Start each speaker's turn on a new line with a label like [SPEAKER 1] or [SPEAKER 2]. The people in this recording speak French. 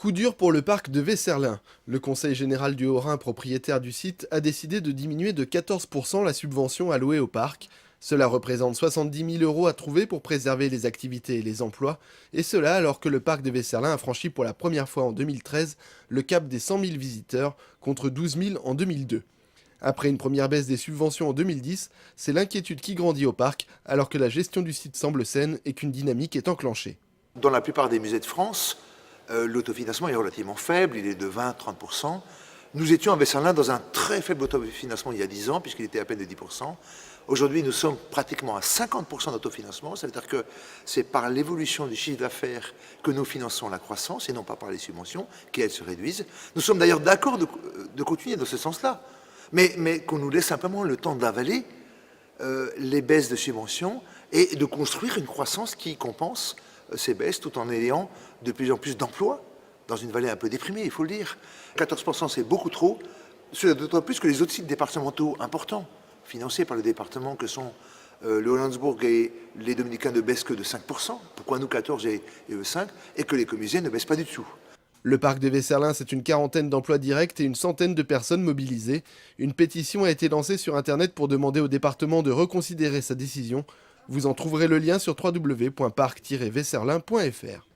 [SPEAKER 1] Coup dur pour le parc de Vesserlin. Le Conseil général du Haut-Rhin, propriétaire du site, a décidé de diminuer de 14% la subvention allouée au parc. Cela représente 70 000 € à trouver pour préserver les activités et les emplois, et cela alors que le parc de Vesserlin a franchi pour la première fois en 2013 le cap des 100 000 visiteurs, contre 12 000 en 2002. Après une première baisse des subventions en 2010, c'est l'inquiétude qui grandit au parc, alors que la gestion du site semble saine et qu'une dynamique est enclenchée.
[SPEAKER 2] Dans la plupart des musées de France, l'autofinancement est relativement faible, il est de 20-30%. Nous étions à Vesserlin dans un très faible autofinancement il y a 10 ans, puisqu'il était à peine de 10%. Aujourd'hui, nous sommes pratiquement à 50% d'autofinancement, ça veut dire que c'est par l'évolution du chiffre d'affaires que nous finançons la croissance, et non pas par les subventions, qui elles se réduisent. Nous sommes d'ailleurs d'accord de continuer dans ce sens-là, mais qu'on nous laisse simplement le temps d'avaler les baisses de subventions et de construire une croissance qui compense ces baisses tout en ayant de plus en plus d'emplois dans une vallée un peu déprimée, il faut le dire. 14% c'est beaucoup trop, d'autant plus que les autres sites départementaux importants, financés par le département que sont le Hollandsbourg et les Dominicains ne baissent que de 5%, pourquoi nous 14 et eux 5, et que les Comusés ne baissent pas du tout.
[SPEAKER 1] Le parc de Vesserlin, c'est une quarantaine d'emplois directs et une centaine de personnes mobilisées. Une pétition a été lancée sur Internet pour demander au département de reconsidérer sa décision. Vous en trouverez le lien sur www.parc-vesserlin.fr.